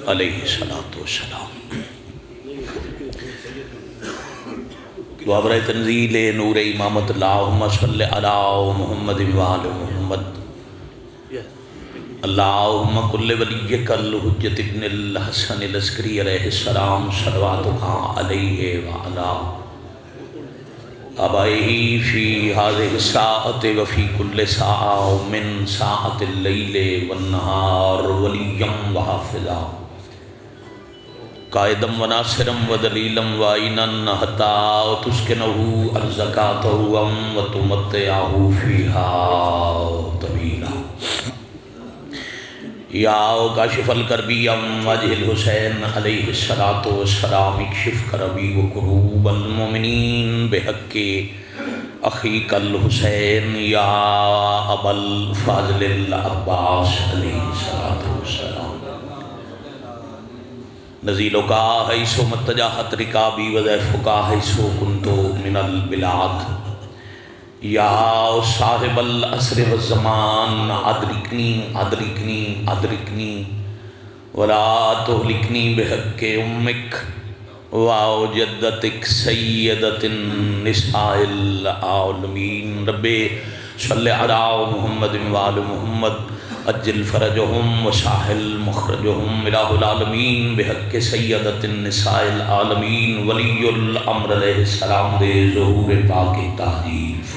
علیہ السلام دعا برائے تنزیل نور امامت اللہم صلی علی محمد وآل محمد اللہم کل ولیک الحجت ابن الحسن العسکری علیہ السلام صلواتک علیہ وعلا آبائہ فی هذه الساعة وفی کل ساعة من ساعة اللیل والنہار ولیا وحافظا قائدم و ناصرم و دلیلم و عینن حتی تسکنہو ارزکاتہو و تمتعہو فیہا طویلا یا کاشف الکربی وجہ الحسین علیہ السلام اکشف کربی و کروب المومنین بحق اخیق الحسین یا ابا الفاضل العباس علیہ السلام نزیلو کا حیثو متجاہت رکابی وضیفکا حیثو کنتو من البلاد یا صاحب العصر والزمان ادرکنی ولا تہلکنی بحق امک واو جدتک سیدت النساء العالمین رب صلی علی محمد وآل محمد اجل فرجہم وساحل مخرجہم الہ العالمین بحق سیدت النساء العالمین ولی الامر علیہ السلام دے ظہور پاک تحریف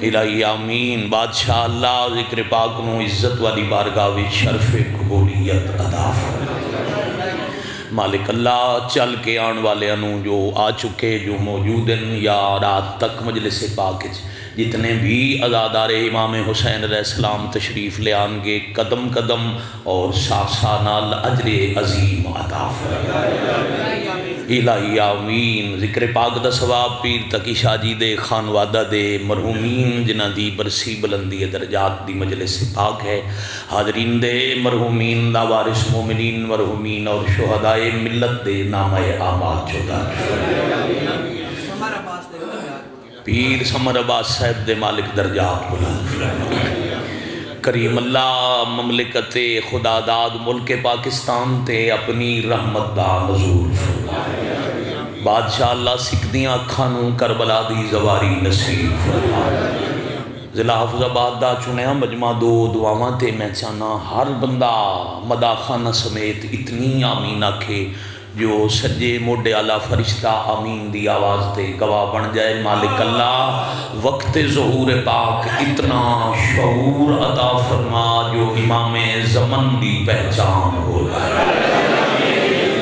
الہی آمین بادشاہ اللہ ذکر پاک نو عزت والی بارگاہ وچ شرف قبولیت عطا فرما مالک اللہ چل کے آن والے انو جو آ چکے جو موجود ہیں یا رات تک مجلس پاک جتنے بھی عزادار امام حسین علیہ السلام تشریف لے آنگے قدم قدم اور ساسانال اجر عظیم عطا فرما الہی آمین ذکر پاک دا ثواب پیر تقی شاہ جی دے خانوادہ دے مرحومین جنہ دی برسی بلندی درجات دی مجلس پاک ہے حاضرین دے مرحومین دا وارث مومنین مرحومین اور شہدائے ملت دے نامہ اعمال چودہ پیر سمر عباس صاحب دے مالک درجات بلند کریم اللہ مملکت خدا داد ملک پاکستان تے اپنی رحمت دا نزول فرما بادشاہ اللہ سکھدیاں اکھانوں کربلا دی زواری نصیب فرما ضلع حافظ آباد دا چنیا مجمع دو دعاواں تے میں چاہنا ہر بندہ مداخانہ سمیت اتنی آمین آکھے جو سجے موڈے اعلیٰ فرشتہ آمین دی آواز تے گواہ بن جائے مالک اللہ وقت ظہور پاک اتنا شعور عطا فرما جو امام زمن دی پہچان ہو جائے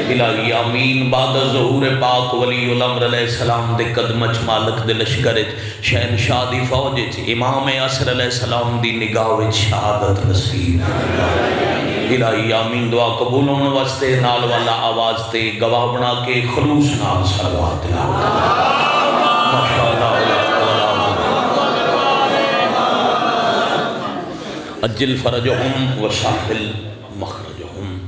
الہی آمین بعد ظہور پاک ولی الامر علیہ السلام دے قدمچ مالک دے لشکرچ شہنشاہ دی فوجچ امام عصر علیہ السلام دی نگاہوچ شہادت نصیب الہی آمین دعا قبول ہونے واسطے نال والا آواز تے گواہ بنا کے خلوص نال صلوات ماشاءاللہ اجل فرجہم وساحل مخرجہم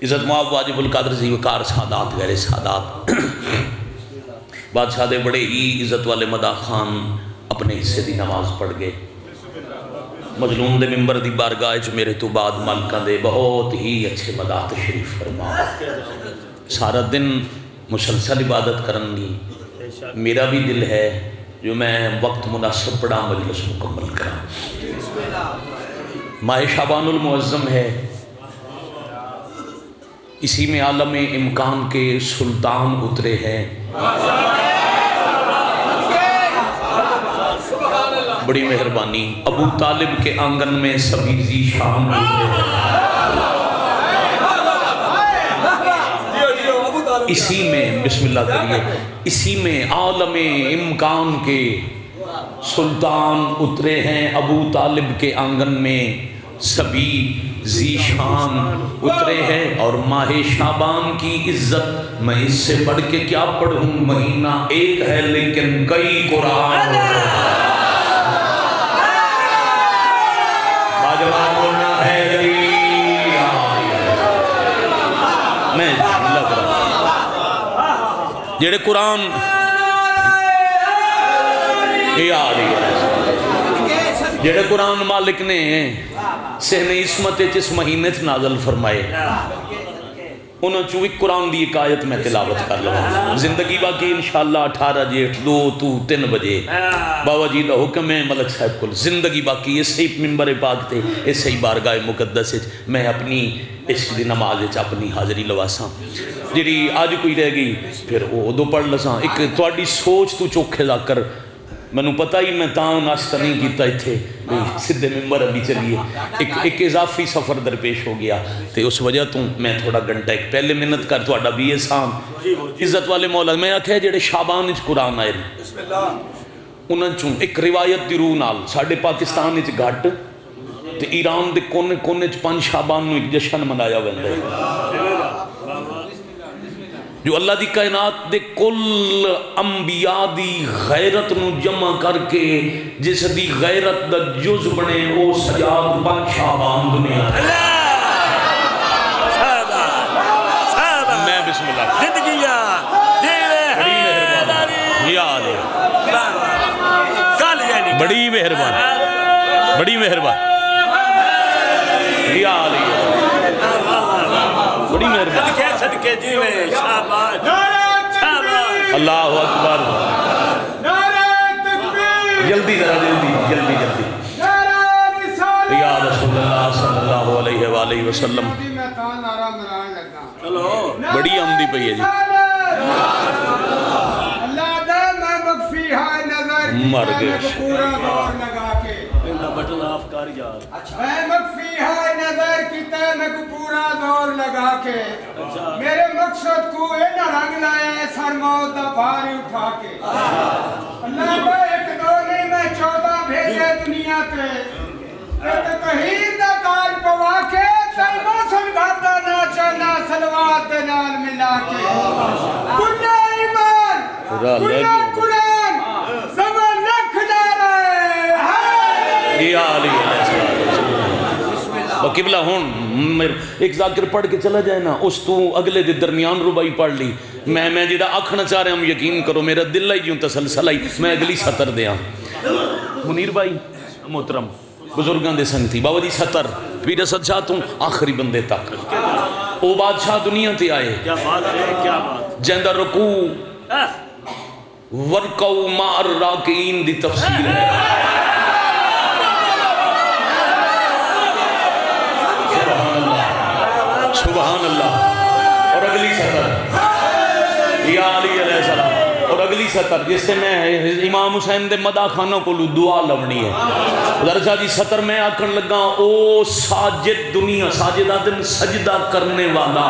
عزت معاب واجب القادر زیوکار سادات غیر سادات بادشاہ دے بڑے ہی عزت والے مداح خان اپنے حصے دی نماز پڑھ گئے مظلوم دے ممبر دی بارگاہ چ میرے تو بعد مالکاں دے بہت ہی اچھے مداح تشریف فرما سارا دن مسلسل عبادت کرن دی میرا بھی دل ہے جو میں وقت مناسب پڑھا مجلس مکمل کرا ماہ شعبان المعظم ہے اسی میں عالم امکان کے سلطان اترے ہیں بڑی مہربانی ابو طالب کے آنگن میں سبھی ذی شان اترے ہیں اسی میں بسم اللہ کریے اسی میں عالم امکان کے سلطان اترے ہیں ابو طالب کے آنگن میں سبھی ذی شان اترے ہیں اور ماہ شعبان کی عزت میں اس سے بڑھ کے کیا پڑھوں مہینہ ایک ہے لیکن کئی قرآن باجواب بولنا ہے میں لگ رہا جڑے قرآن یہ آ رہی ہے جڑے قرآن مالک نے سہن عصمت اس مہینے نازل فرمائے انہوں چوی قرآن دی ایک آیت میں تلاوت کر لوں زندگی باقی انشاءاللہ 18 جیٹھ 2 تو 3 بجے بابا جی دا حکم ہے ملک صاحب کو زندگی باقی اس ہی ممبر پاک تے اس ہی بارگاہ مقدس میں اپنی عشق دی نماز اپنی حاضری لواساں جی آج کوئی رہ گئی پھر وہ دو پڑھ لساں ایک تواڈی سوچ تو چوکھے جا کر میں پتہ ہی میں تاں ناشتہ نہیں کیتا تھے سدھے ممبر ابھی چلیے ایک اضافی سفر درپیش ہو گیا تے اس وجہ تو میں تھوڑا گھنٹہ ایک پہلے منت کر تھوڑا بھی احسان عزت والے مولا میں آکھیا جڑے شعبان وچ قرآن آئے انہاں چوں ایک روایت دی روح نال ساڈے پاکستان وچ گھٹ تے ایران دے کونے کونے چ 5 شعبان نو ایک جشن منایا ویندا ہے جو اللہ دی کائنات دے کل انبیاء دی غیرت نو جمع کر کے جس دی غیرت دا جز بنے وہ سجاد 5 شعبان دنیا میں بسم اللہ بڑی مہربان بڑی مہربان یا علی بڑی مہربان اللہ اکبر جلدی ذرا جلدی یا رسول اللہ صلی اللہ علیہ وآلہ وسلم بڑی آمدی پئی ہے جی مر گئے بٹن آف کر یار میں مکفی ہے نظر کیتا میں کو پورا دور لگا کے میرے مقصد کو اے نہ رنگ لایا ہے سر موت دا بھاری اٹھا کے اللہ با ایک دو نہیں میں 14 بھیجے دنیا پہ ایک تحیر دا کار پوا کے تل موسم گھاتا ناچنا سلوات دے نال ملا کے کنہ ایمان کنہ قرآن زمان لکھ نہ رہے یا علی قبلہ ہون ایک ذاکر پڑھ کے چلا جائے نا اس تو اگلے دے درمیان ربائی پڑھ لی میں جیڑا آکھنا چاہ رہے ہم یقین کرو میرا دل ہی جوں تسلسل ہی میں اگلی سطر دیا منیر بھائی محترم بزرگاں دے سنگ تھی بابا جی سطر پیر اسد شاہ توں آخری بندے تک او بادشاہ دنیا تے آئے کیا بات ہے کیا بات جندہ رکوع ورکو مار راکین دی تفسیر ہے سبحان اللہ اور اگلی سطر یا علی علیہ السلام اور اگلی سطر جس سے میں امام حسین دے مدہ خانوں کو دعا لونی ہے درجہ جی سطر میں آکھن لگا او ساجد دنیا ساجدہ دن سجدہ کرنے والا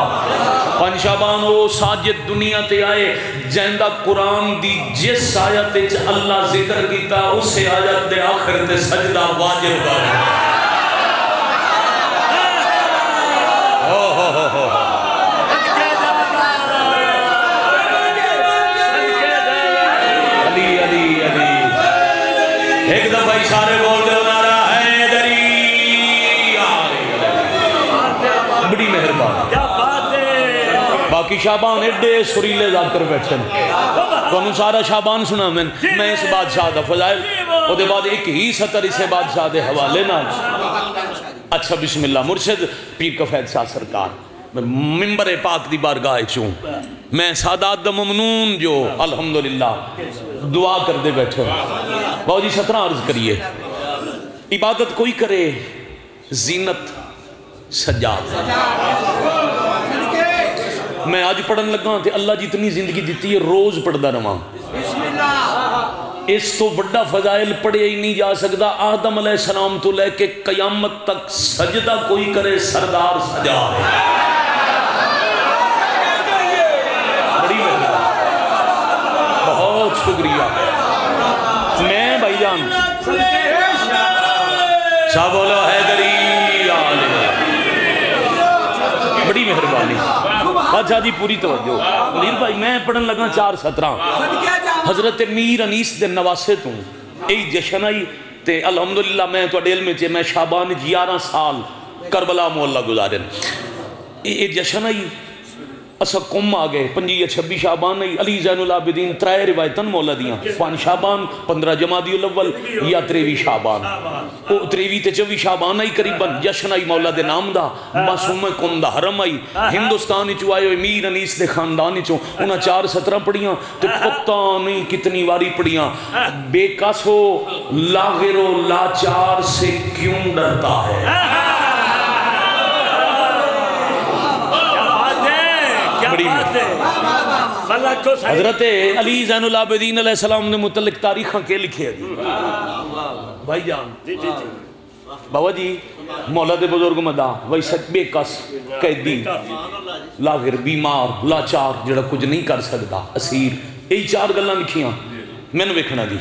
5 شعبان او ساجد دنیا تے آئے جہندہ قرآن دی جس آیت اللہ ذکر کیتا اسے آیت دے آخر تے سجدہ واجب کر ایک دفعہ اشارے بول دے نعرہ حیدری بڑی مہربان باقی شعبان ایڈے سریلے ذاکر بیٹھن تو انہوں سارا شعبان سنا میں اس بادشاہ دا فضائل وہ دے بعد ایک ہی سطر اسے بادشاہ دے حوالے نہ اچھا بسم اللہ مرشد پیر کفید شاہ سرکار ممبر پاک دی بارگاہ چوں میں سادات دا ممنون جو الحمدللہ دعا کر دے بیٹھے باو جی 17 عرض کریے عبادت کوئی کرے زینت سجاد میں آج پڑھن لگا تھے اللہ جتنی زندگی دیتی ہے روز پڑھدا رہا اس تو بڑا فضائل پڑھے ہی نہیں جا سکتا آدم علیہ السلام تو لے کے قیامت تک سجدہ کوئی کرے سردار سجاد بہت شکریہ میں بھائی جان شاہ بولو حیدری بڑی مہربانی بادشاہ جی پوری توجہ منیر بھائی میں پڑھن لگا 4:17 حضرت میر انیس دے نواسے توں ای جشن آئی تے الحمدللہ میں تو ڈیل میں میں شعبان 11 سال کربلا مولا گزارن ای جشن آئی اسا کم آ گئے 25 شعبان آئی علی زین العابدین 3 روایتاں مولا دیاں 5 شعبان 15 جمادی الاول یا 23 شعبان 23 تے 24 شعبان آئی قریباً جشن آئی مولا دے نام دا معصوم کم دا حرم آئی ہندوستان چو آئے ہوئے میر انیس دے خاندان چو انہاں 4 17 پڑھیاں تے پتہ نہیں کتنی واری پڑھیاں بے کس ہو لاغر و لاچار سے کیوں ڈرتا ہے حضرت علی زین العابدین علیہ السلام نے متعلق تاریخاں کے لکھے ہیں بھائی جان بابا جی مولا دے بزرگ مدا وہی سچ بے کس قیدی لاغر بیمار لاچار جڑا کچھ نہیں کر سکتا اسیر یہی 4 گلاں لکھیاں میں نے ویکھنا دی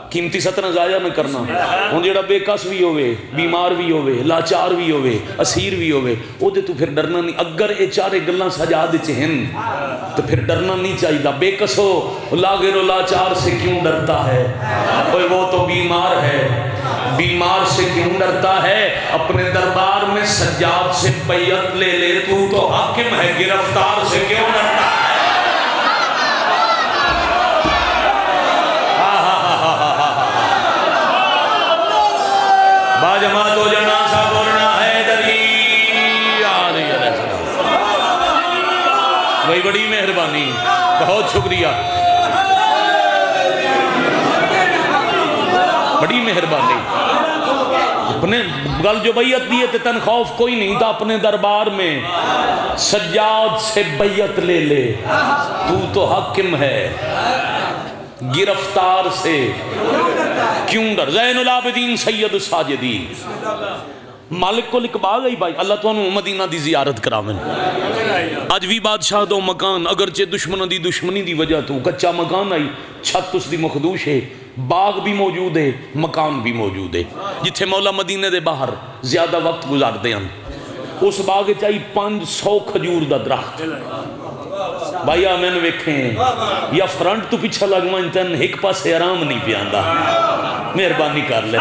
قیمتی ستر ضائع نہ کرنا ہوں جڑا بے کس بھی ہوئے بیمار بھی ہوئے لاچار بھی ہوئے اسیر بھی ہوئے او دے تو پھر ڈرنا نہیں اگر یہ 4 گلاں سجا دے چہن تو پھر ڈرنا نہیں چاہیے بے کس ہو لاغر و لاچار سے کیوں ڈرتا ہے وہ تو بیمار ہے بیمار سے کیوں ڈرتا ہے اپنے دربار میں سجاد سے بیعت لے لے تو حاکم ہے گرفتار سے کیوں ڈرتا ہے باجماعت و جنازہ بولنا ہے دری علیہ السلام بھائی بڑی مہربانی بہت شکریہ بڑی مہربانی اپنے گل جو بیعت دیئے تھے تن خوف کوئی نہیں تھا اپنے دربار میں سجاد سے بیعت لے لے تو حاکم ہے گرفتار سے کیوں ڈر زین العابدین سید الساجدین مالک کو لکبا گئی بھائی اللہ تو انہوں مدینہ دی زیارت کراویں آج بھی بادشاہ دو مکان اگرچہ دشمنی دی وجہ تو کچا مکان آئی چھت اس دی مخدوش ہے باغ بھی موجود ہے مکان بھی موجود ہے جتھے مولا مدینہ دے باہر زیادہ وقت گزار دے ہم اس باغ چاہی 500 کھجور دا درخت بھائی آمین ویکھیں یا فرنٹ تو پیچھا لگوائیں تن ایک پاس آرام نہیں پیاندہ مہربانی کر لے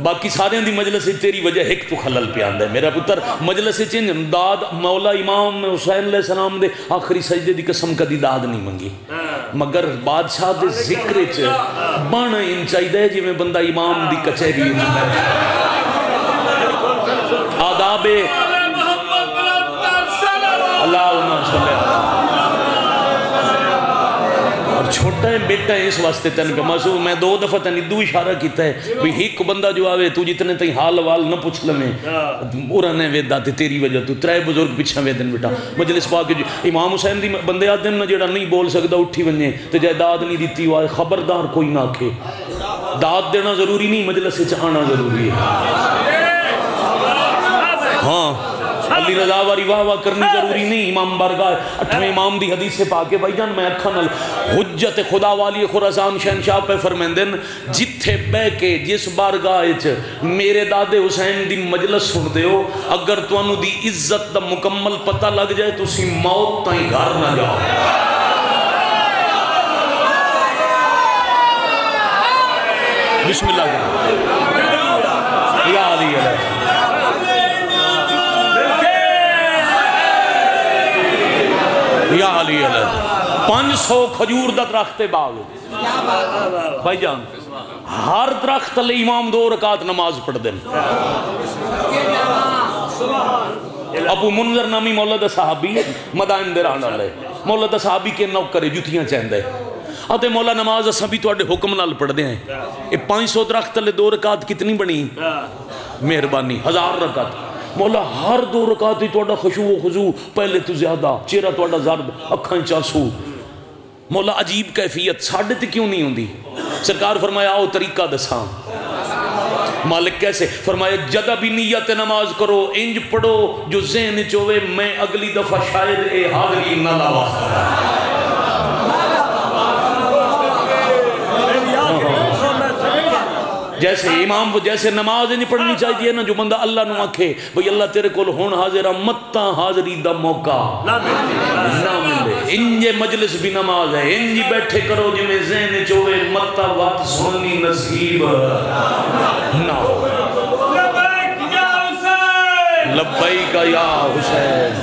باقی سارے دی مجلس تیری وجہ ایک تو خلل پیاندہ ہے میرا پتر مجلس چینج داد مولا امام حسین علیہ السلام دے آخری سجدے دی قسم کا دی داد نہیں منگی مگر بادشاہ دے ذکر بانا ان چاہی دے جی میں بندہ امام دی کچھری آداب اللہ انہوں صلی اور چھوٹا ہے بیٹا ہے اس واسطے تن کا محسوس میں 2 دفعہ تن دو اشارہ کیتا ہے بھئی ایک بندہ جو آوے تو جتنے تھی حال وال نہ پوچھ لمیں اُرانے ویدہ تے تیری وجہ تو 3 بزرگ پیچھا ویدن بیٹا مجلس پاک جو امام حسین دی بندے آدھے نہ جیڑا نہیں بول سکتا اٹھی ونجے تو جائے داد نہیں دیتی ہوئے خبردار کوئی نہ کھے داد دینا ضروری نہیں مجلس سے چاہنا ضروری ہے ہاں علی رضا واری واہ واہ کرنی ضروری نہیں امام بارگاہ 8ویں امام دی حدیث سے پاکے بھائی جان میں اکھا نل حجت خدا والی خراسان شہنشاہ پہ فرمیندن جتھے بے کے جس بارگاہ میرے دادے حسین دی مجلس سن دے ہو اگر تو انہوں دی عزت دا مکمل پتہ لگ جائے تو اسی موت تائیں گھر نہ جاؤ بسم اللہ یا علی علیہ یا علی علیہ 500 کھجور دا درخت باغ بھائی جان ہر درخت لے امام 2 رکعت نماز پڑھ دیں ابو منذر نامی مولد صحابی مدائن دے رہنا لے مولد صحابی کے نوکرے جتیاں چاہندے آتے مولا نماز اساں بھی توڑے حکم نال پڑھ دیں یہ 500 درخت لے 2 رکعت کتنی بنی مہربانی 1000 رکعت مولا ہر 2 رکعت ہی توڑا خشوع و خضوع پہلے تو زیادہ چہرہ توڑا زرد اکھاں چاسو مولا عجیب کیفیت ساڑھے تے کیوں نہیں ہوندی سرکار فرمایا آؤ طریقہ دساں مالک کیسے فرمایا جدہ بھی نیت نماز کرو انج پڑھو جو ذہن چوے میں اگلی دفعہ شاید اے حاضری نہ لاوا جیسے امام وہ جیسے نماز نہیں پڑھنی چاہیے نا جو بندہ اللہ نو آکھے بھئی اللہ تیرے کول ہون حاضرہ متہ حاضری دا موقع نہ ملے انجے مجلس بھی نماز ہے انجی بیٹھے کرو جی میں ذہن چوے متہ وقت سننی نصیب نہ ہو لبیک یا حسین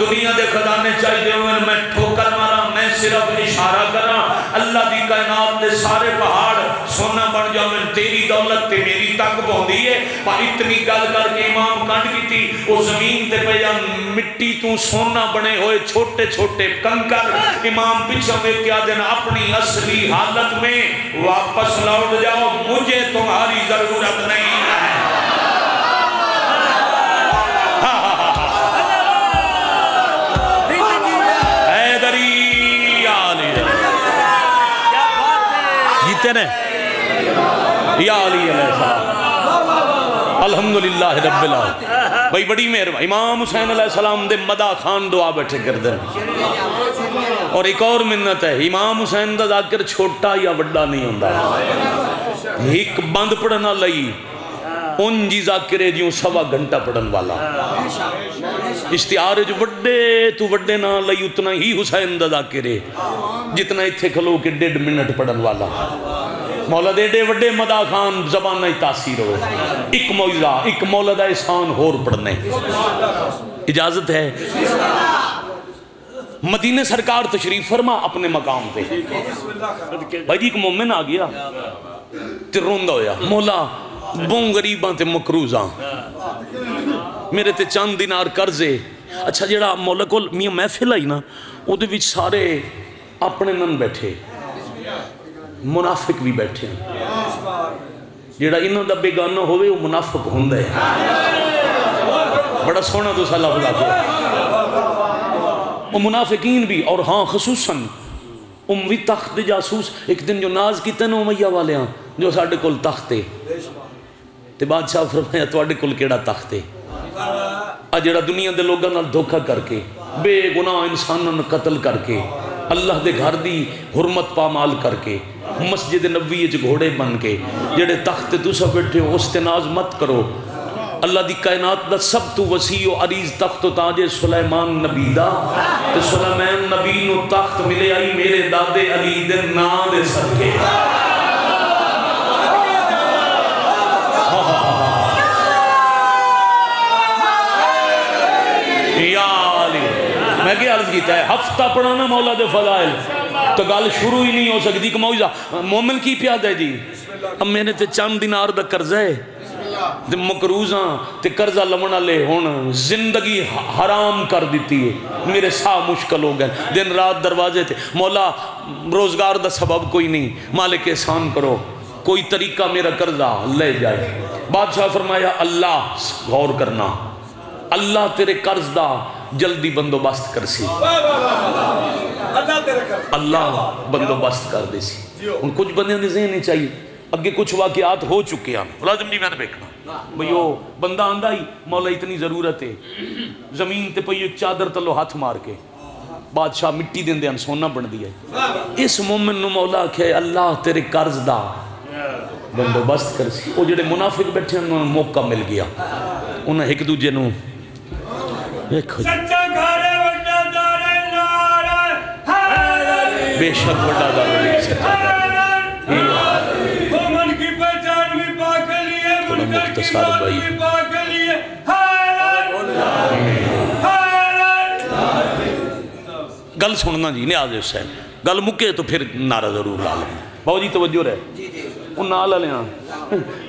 دنیا دے خزانے چاہیے ہوئے میں ٹھوکر مارا میں صرف اشارہ کرا اللہ دی کائنات دے سارے پہاڑ سونا بن جاؤں تیری دولت تے میری تک پہنچی ہے پر اتنی گل کر کے امام کنڈ کی تھی وہ زمین تے پہ مٹی تو سونا بنے ہوئے چھوٹے چھوٹے کنکر امام پیچھے میں کیا دینا اپنی اصلی حالت میں واپس لوٹ جاؤ مجھے تمہاری ضرورت نہیں ہے جیتے یا علی علیہ السلام الحمدللہ رب العالمین بھائی بڑی مہربانی امام حسین علیہ السلام دے مدہ خان دعا بیٹھے کر دیں اور ایک اور منت ہے امام حسین دا ذاکر چھوٹا یا وڈا نہیں ہوندہ ایک بند پڑھنا لئی ان جی ذاکرے جیوں سوا گھنٹہ پڑھن والا اشتہار جو وڈے تو وڈے نہ لئی اتنا ہی حسین دا ذاکرے جتنا اتھے کھلو کے 1.5 منٹ پڑھن والا مولا دے ڈے وڈے مدہ خان زبان نہیں تاثیر ہو ایک موعظہ ایک مولا دا احسان ہور پڑھنے اجازت ہے مدینہ سرکار تشریف فرما اپنے مقام پہ بھائی جی ایک مومن آ گیا تے روندہ ہویا مولا بون غریباں تے مکروزاں میرے تے چند دینار قرضے اچھا جڑا مولا کو میاں محفل آئی نا او دے وچ سارے اپنے نن بیٹھے منافق بھی بیٹھے ہیں جڑا انہاں دا بیگانہ ہوئے وہ منافق ہوندہ ہے بڑا سونا تو سالہ خدا کو وہ منافقین بھی اور ہاں خصوصاً اموی تخت جاسوس ایک دن جو ناز کی تن امیہ والے ہیں جو ساڑھے کل تختے تے بادشاہ فرمایا توڑے کل کیڑا تختے اجڑا دنیا دے لوگاں نال دھوکہ کر کے بے گناہ انساناں قتل کر کے اللہ دے گھر دی حرمت پامال کر کے مسجد نبوی وچ گھوڑے بن کے جڑے تخت تسا بیٹھے ہو اس تے ناز مت کرو اللہ دی کائنات دا سب تو وسیع و عریض تخت و تاج سلیمان نبی دا تے سلیمان نبی نو تخت ملے آئی میرے دادے علی دے نام دے صدقے یا علی میں کیا عرض کیتا ہے ہفتہ پڑھانا مولا دے فضائل تو گل شروع ہی نہیں ہو سکتی کہ موعظہ مومن کی پیاد ہے جی اب میں نے تے چند دینار دا قرض ہے تے مکروزاں تے قرضہ لمنا لے ہون زندگی حرام کر دیتی ہے میرے سا مشکل ہو گئے دن رات دروازے تھے مولا روزگار دا سبب کوئی نہیں مالک احسان کرو کوئی طریقہ میرا قرضہ لے جائے بادشاہ فرمایا اللہ غور کرنا اللہ تیرے قرض دا جلدی بندوبست کر سی اللہ بندوبست کر دے سی ان کچھ بندیاں دے ذہن نہیں چاہیے اگے کچھ واقعات ہو چکے ہیں لازم نہیں میں نے بیکنا بھئیو بندہ آندہ ہی مولا اتنی ضرورت ہے زمین تے پہ ایک چادر تلو ہاتھ مار کے بادشاہ مٹی دیں دے ہم سونا بن دیا ہے اس مومن نو مولا کہ اللہ تیرے قرض دا بندوبست کر سی وہ جڑے منافق بیٹھے ہیں انہوں نے موقع مل گیا انہیں ایک دوجے نو سچا گھارے وڈا دارے نارے بے شک وڈا دارے سچا مومن کی پہچان بھی پاک لیے منکر کی موت بھی پاک لیے گل سننا جی نیاز حسین گل مکے تو پھر نعرہ ضرور لا لیں باو جی توجہ رہے ان نالا لیاں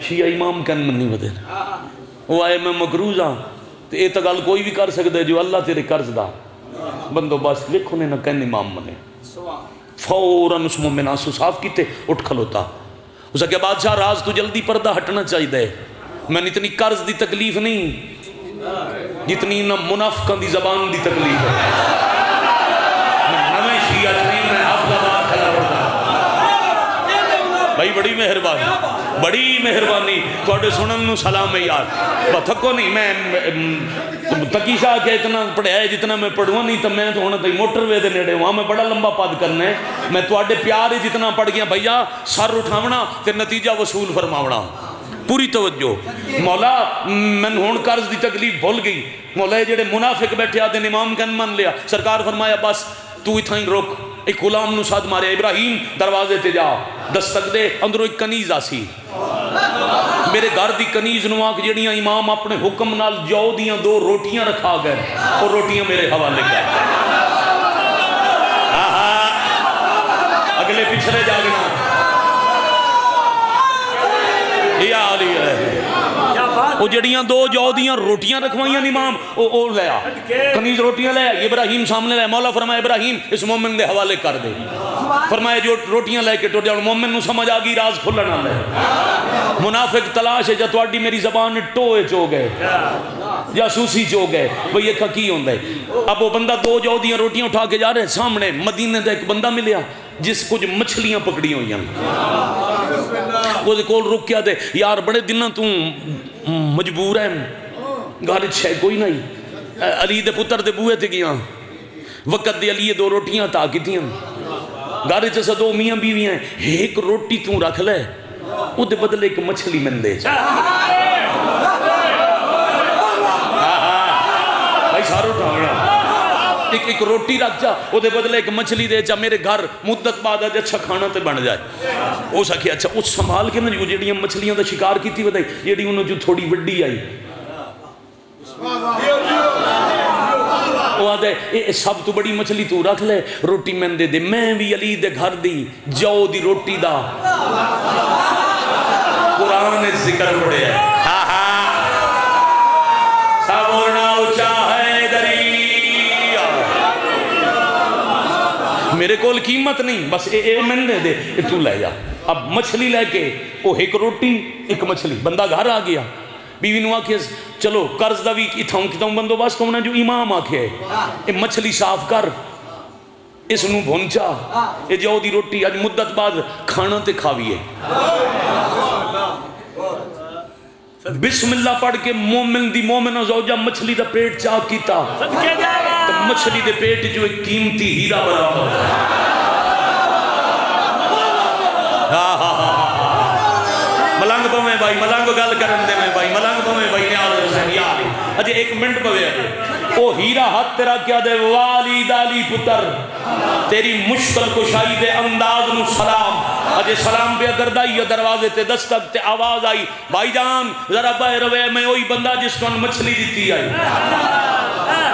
شیعہ امام کن منی ودے وہ آئے میں مقروض ہاں تو یہ تو گل کوئی بھی کر سکتا ہے جو اللہ تیرے قرض دا بندوبست لکھو نے نہ کہن امام منے فوراً اس مومن آنسو صاف کیتے اٹھ کھلوتا اسے کہ بادشاہ راز تو جلدی پردہ ہٹنا چاہیے دے میں نے اتنی قرض دی تکلیف نہیں جتنی نہ منافقہ دی زبان دی تکلیف ہے میں نمیں شیعہ نہیں میں حفظ آباد کھلا پڑتا بھائی بڑی مہربانی توڑے سنن نو سلام ہے یار تھکو نہیں میں تکی شاہ کے اتنا پڑھیا ہے جتنا میں پڑھوں نہیں تو میں تو ہونا تھی موٹر وے دے نیڑے وہاں میں بڑا لمبا پاد کرنا ہے میں توڑے پیار ہی جتنا پڑھ گیا بھئیہ سر اٹھاونا تے نتیجہ وصول فرماونا پوری توجہ مولا میں ہون قرض دی تکلیف بھول گئی مولا جڑے منافق بیٹھے آدھے امام کن من لیا سرکار فرمایا بس تو اتھا ہی روک ایک غلام نو ساتھ مارے ابراہیم دروازے تے جا دستک دے اندروں ایک کنیز آسی میرے گھر دی کنیز نو آکھ جڑیاں امام اپنے حکم نال جو دیاں 2 روٹیاں رکھا گئے اور روٹیاں میرے حوالے کر اگلے پچھلے جاگنا یا علی ہے وہ جڑیاں 2 جو دیاں روٹیاں رکھوائیاں امام او لیا کنیز روٹیاں لیا ابراہیم سامنے لیا مولا فرمایا ابراہیم اس مومن دے حوالے کر دے فرمایا جو روٹیاں لے کے ٹوٹ جاؤ مومن نو سمجھ آگئی راز کھلنا لے منافق تلاش ہے جتواڈی میری زبان ٹوئے چو گئے جاسوسی چو گئے وہ یہ کی ہوندہ ہے اب وہ بندہ 2 جو دیاں روٹیاں اٹھا کے جا رہے سامنے مدینے دا ایک بندہ ملیا جس کچھ مچھلیاں پکڑی ہوئی ہیں وہ دے کول رک کیا دے یار بڑے دنوں تو مجبور ہے گھر چھے کوئی نہیں علی دے پتر دے بوئے تھے گیاں وقت دے علی 2 روٹیاں تا کی تھیں گھر چھے 2 میاں بیوی ہیں ایک روٹی تو رکھ لے وہ دے بدلے ایک مچھلی من دے بھائی سارو اٹھا ایک روٹی رکھ جا وہ دے بدلے ایک مچھلی دے جا میرے گھر مدت بعد آج اچھا کھانا تے بن جائے وہ سکھے اچھا اس سنبھال کے نا جو جیڑیاں مچھلیاں دا شکار کی تھی بتائی جیڑی انہوں جو تھوڑی وڈی آئی وہ آدھے سب تو بڑی مچھلی تو رکھ لے روٹی میں دے دے میں بھی علی دے گھر دی جو دی روٹی دا قرآن ذکر پڑے ہے سبورنا اچھا ہے دری میرے کول قیمت نہیں بس اے میں دے دے تو لے جا اب مچھلی لے کے وہ ایک روٹی ایک مچھلی بندہ گھر آ گیا بیوی نو آکھے چلو قرض دا بھی اتھاؤں کتاؤں بندو بس تو جو امام آکھے اے مچھلی صاف کر اس نو بھونچا اے جو دی روٹی آج مدت بعد کھانا تے کھاویے بسم اللہ پڑھ کے مومن دی مومنہ زوجہ مچھلی دا پیٹ چاک کیتا تو مچھلی دے پیٹ جو ایک قیمتی ہیرا برابر ملنگ پویں بھائی ملنگ گل کرن دے میں بھائی ملنگ پویں بھائی نیاز حسین یاد اجھے 1 منٹ پوے او ہیرا ہاتھ تیرا کیا دے والی دالی پتر تیری مشکل کشائی دے انداز نو سلام اجھے سلام پہ اگر دائی دروازے تے دستک تے آواز آئی بھائی جان ذرا باہر روے میں وہی بندہ جس کو مچھلی دیتی آئی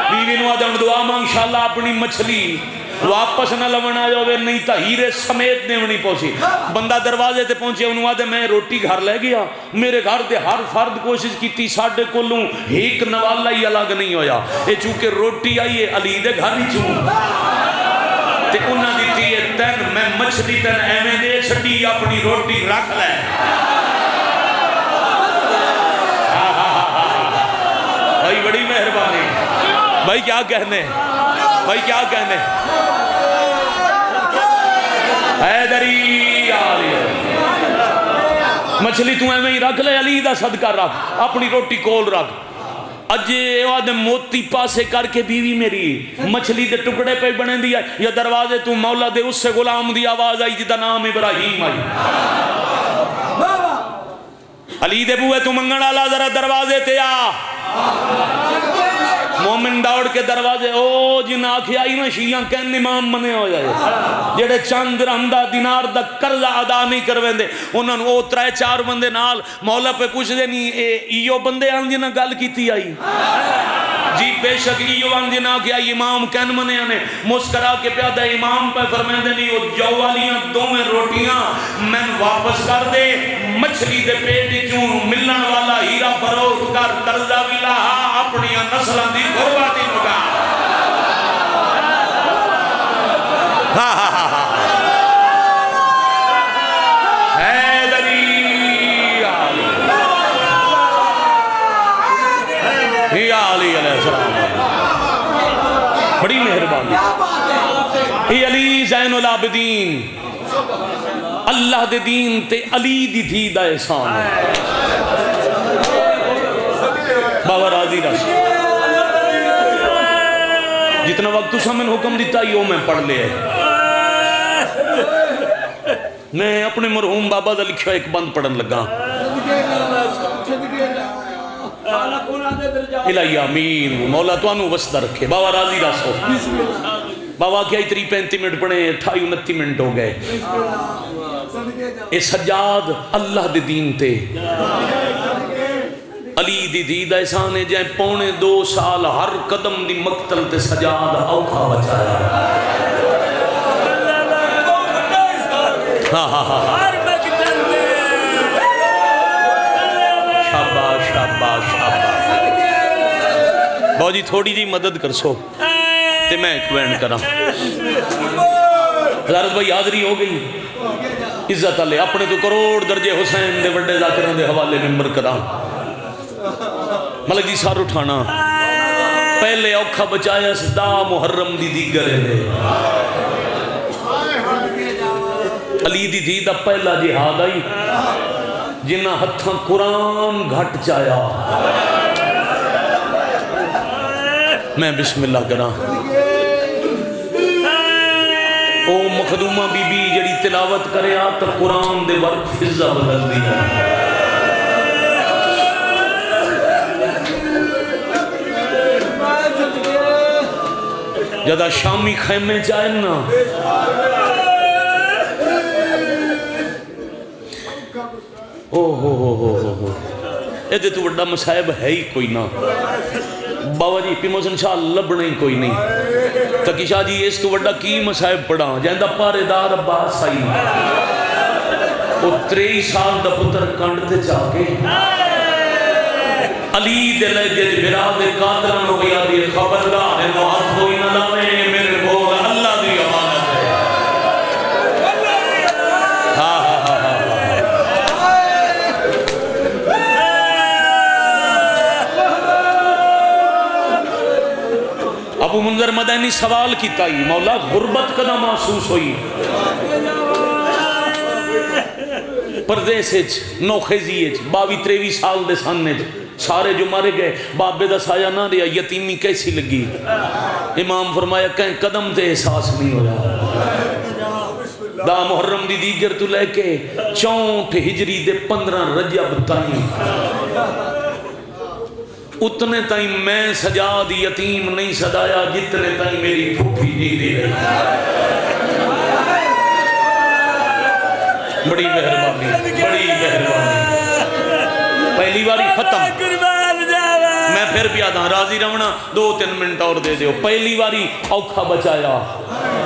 بیوی نو آدھا دعا مانشاءاللہ اپنی مچھلی واپس نہ لونا جاوے نہیں تا ہیرے سمیت نیونی پہنچی بندہ دروازے تے پہنچے انہوں آدھے میں روٹی گھر لے گیا میرے گھر دے ہر فرد کوشش کی ساڑھے کلوں ایک نوالا ہی الگ نہیں ہویا اے چونکہ روٹی آئی ہے علی دے گھر ہی چون تے انہاں دیتی ہے تین میں مچھلی تین ایمیں دے چھڑی اپنی روٹی رکھ لے بھائی بڑی مہربانی بھائی کیا کہنے بھائی کیا کہنے حیدری آلی مچھلی تو میں ہی رکھ لے علی دا صدقہ رکھ اپنی روٹی کول رکھ اجے آدھے موتی پاسے کر کے بیوی میری مچھلی دے ٹکڑے پہ بنے دیا یا دروازے تو مولا دے اس سے غلام دی آواز آئی جدا نام ابراہیم آئی علی دے بوئے تو منگن آلا ذرا دروازے تے آ مومن دوڑ کے دروازے او جن آکھی آئی نا شیعہ کہن امام منے ہو جائے جیڑے چند درہم دا دینار دا قرض ادا نہیں کرویں دے انہوں نے او 3-4 بندے نال مولا پہ پوچھ دے نہیں ایو بندے آن جنہ گل کیتی آئی جی بے شک ایو آن جنہ آکھی آئی امام کہن منے آنے مسکرا کے پیادہ امام پہ فرمائیں دے نہیں وہ جو والیاں 2 روٹیاں میں واپس کر دے مچھلی دے پیٹی چون ملن والا ہیرا فروخت کر قرضہ بھی لہا اپنی نسلان دی قرباتی مگا حیدری علی علیہ السلام بڑی مہربانی ہی علی زین العابدین اللہ دے دین تے علی دی تھی دا احسان بابا راضی رش جتنا وقت تو سامن حکم دیتا یوں میں پڑھ لے میں اپنے مرحوم بابا دا لکھا ایک بند پڑھن لگا الہی آمین مولا تو انو وسطہ رکھے بابا راضی رش ہو بابا کیا 35 منٹ پڑھیں 28-29 منٹ ہو گئے اے سجاد اللہ دے دین تے علی دی دید احسان ہے جائیں 2.25 سال ہر قدم دی مقتل تے سجاد اوکھا بچایا شاباش شاباش شاباش بہو جی تھوڑی جی مدد کر سو تے میں ایک بینڈ کرا حضرت بھائی حاضری ہو گئی عزت علیہ اپنے تو کروڑ درجے حسین دے وڈے ذاکران دے حوالے ممبر کرا ملک جی سار اٹھانا پہلے اوکھا بچایا صدا محرم دی دیگر ہے علی دی دید پہلا جہاد آئی جنہ ہتھاں قرآن گھٹ چایا میں بسم اللہ کرا او مخدومہ بی بی جڑی تلاوت کرے آتا قرآن دے ورق فضہ بدل دیا جدہ شامی خیمے چاہیں نا ایدے تو وڈا مسائب ہے ہی کوئی نا بابا جی پی موسن شاہ لبنے ہی کوئی نہیں تاکہ شاہ جی اس تو وڈا کی مسائب پڑھا جہندہ پارے دار عباس آئی وہ 23 سال دا پتر کانڈتے چاہے علی دلے جد براد قاتلان ہو گیا دی خبردار ہے نوات کوئی نہ لاوے میرے بول اللہ دی امانت ہے ابو منظر مدینی سوال کیتا ہی مولا غربت کدا محسوس ہوئی پردے سے نوخیزی 22-23 سال دے ساننے سارے جو مارے گئے بابے دا سایہ نہ رہا یتیمی کیسی لگی امام فرمایا کہیں قدم تے احساس نہیں ہو رہا دا محرم دی دیگر تو لے کے 64 ہجری دے 15 رجب تائیں اتنے تائیں میں سجاد یتیم نہیں سدایا جتنے تائیں میری پھوپھی جی دی رہی بڑی مہربانی بڑی مہربانی پہلی باری ختم میں پھر بھی آدھا راضی رونا 2-3 منٹ اور دے دیو پہلی باری اوکھا بچایا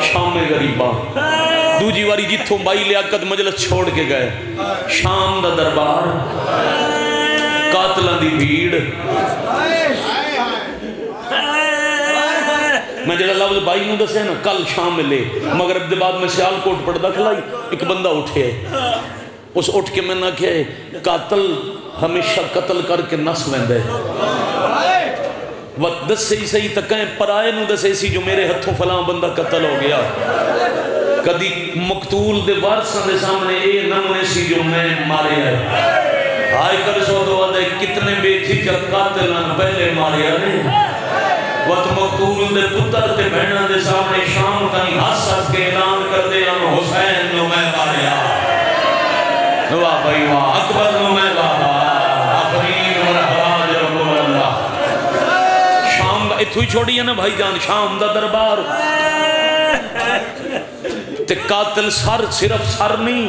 شام میں غریبہ دوجی باری جتھوں بائی لیاقت مجلس چھوڑ کے گئے شام دا دربار قاتلان دی بھیڑ میں جڑا لفظ بائی نو دسے نا کل شام میں لے مغرب دے بعد میں سیال کوٹ پڑھدا کھلائی ایک بندہ اٹھے اس اٹھ کے میں نہ کہے قاتل ہمیشہ قتل کر کے نس ویندے وقت دس سے ہی صحیح تکائیں پرائے نو دسے سی جو میرے ہتھوں فلاں بندہ قتل ہو گیا کدی مقتول دے وارثاں دے سامنے اے نمنے سی جو میں مارے ہے آئے کر سو دو آدھے کتنے بے جھجک قاتلان پہلے مارے ہے وقت مقتول دے پتر تے بہنہ دے سامنے شام تانی حسد کے اعلان کر دے ہم حسین نو میں ماریا واہ بھائی واہ اکبر نو میں بابا آفرین مرحبا رب اللہ شام دا اتھو ہی چھوڑی ہے نا بھائی جان شام دا دربار تے قاتل سر صرف سر نہیں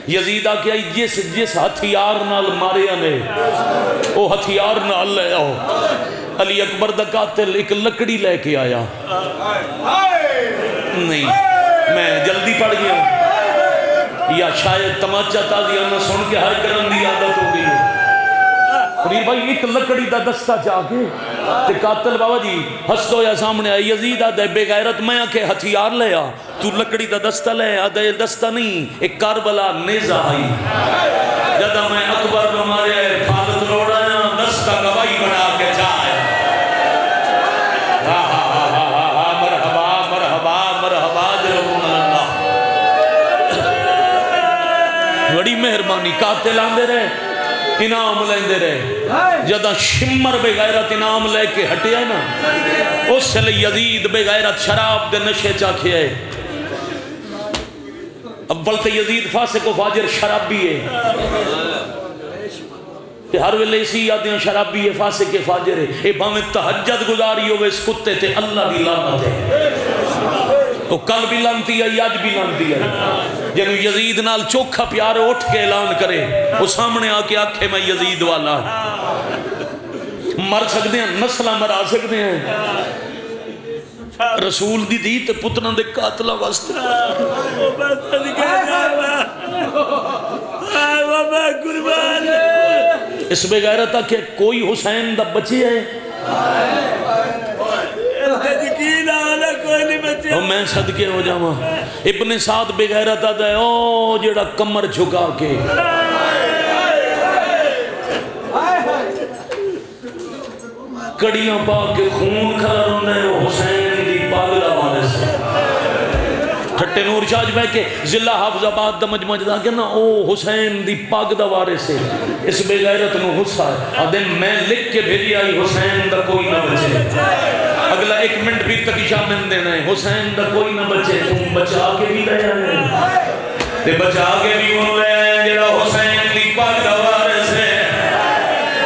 یزیدہ کیا جس ہتھیار نال مارے نے او ہتھیار نال لے آؤ علی اکبر دا قاتل ایک لکڑی لے کے آیا نہیں میں جلدی پڑھ گیا یا شاید تماچہ تازیہ نہ سن کے ہر کرن دی عادت ہو گئی فریر بھائی ایک لکڑی دا دستہ جا کے تے قاتل بابا جی ہستو یا سامنے آئی یزید آدھے بے غیرت میں آکے ہتھیار لے آ تو لکڑی دا دستہ لے آدھے دستہ نہیں ایک کاربلا نیزہ آئی جدہ میں اکبر ہمارے حفاظت روڑایا دستہ گوائی بنا کے جائے مرحبا مرحبا مرحبا جرمون اللہ بڑی مہربانی قاتل آندے رہے انعام لیندے رہے جدہ شمر بے غیرت انعام لے کے ہٹے آئے نا اس سے لئے یزید بے غیرت شراب دے نشے چاکھے آئے اول تے یزید فاسق و فاجر شرابی ہے کہ ہر ویلے اسی یادیاں شرابی ہے فاسق کے فاجر ہے اے باہمیں تحجد گزاری ہوئے اس کتے تے اللہ بھی لانت ہے وہ کل بھی لانتی ہے آج بھی لانتی ہے جنہوں یزید نال چوکھا پیار اٹھ کے اعلان کرے وہ سامنے آ کے آکھے میں یزید والا مر سکتے ہیں نسلہ مرا سکتے ہیں رسول دی دی تے پتنا دے قاتلہ واسطے اس بے غیرت کہ کوئی حسین دا بچی ہے میں صدقے ہو جاؤں ابن سعد بے غیرت آتا ہے او جڑا کمر جھکا کے کڑیاں پا کے خون کھلا رونے حسین دی پاگلہ والے سے ٹھٹے نور شاج بہ کے ضلع حافظ آباد دا مجمع دا کہ نا او حسین دی پاگ دا وارے سے اس بے غیرت نو غصہ ہے آدھے میں لکھ کے بھیجی آئی حسین دا کوئی نہ بچے اگلا 1 منٹ بھی تکیشہ من دینا ہے حسین دا کوئی نہ بچے تم بچا کے بھی لے آئے تے بچا کے بھی انہوں لے آئے جڑا حسین دی پاگ دا وارے سے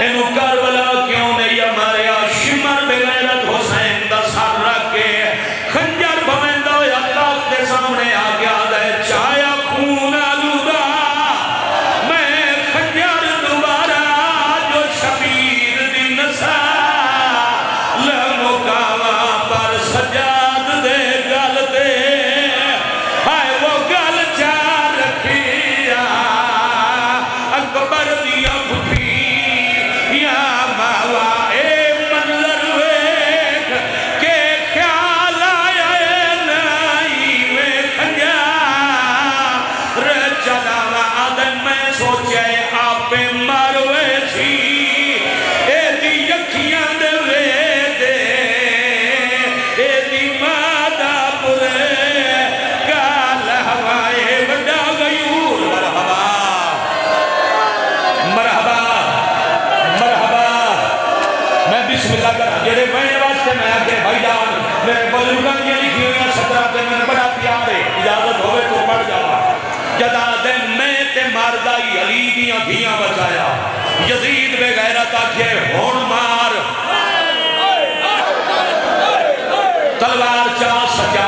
انہوں کربلا کیوں نہیں ہمارے شمر بے غیرت حسین دا سر رکھ کے خنجر بمندہ یا اللہ کے سامنے آگیا دے چایا خون آلودہ میں خنجر دوبارہ جو شبیر دی نسا لمکاوا پر سجاد دے گلتے ہائے وہ گل چار رکھیا اکبر دیا بھٹی یا ماوا ماردائی علی دیاں دھیاں بچایا یزید بے غیرت آکھے ہون مار تلوار چاہ سجا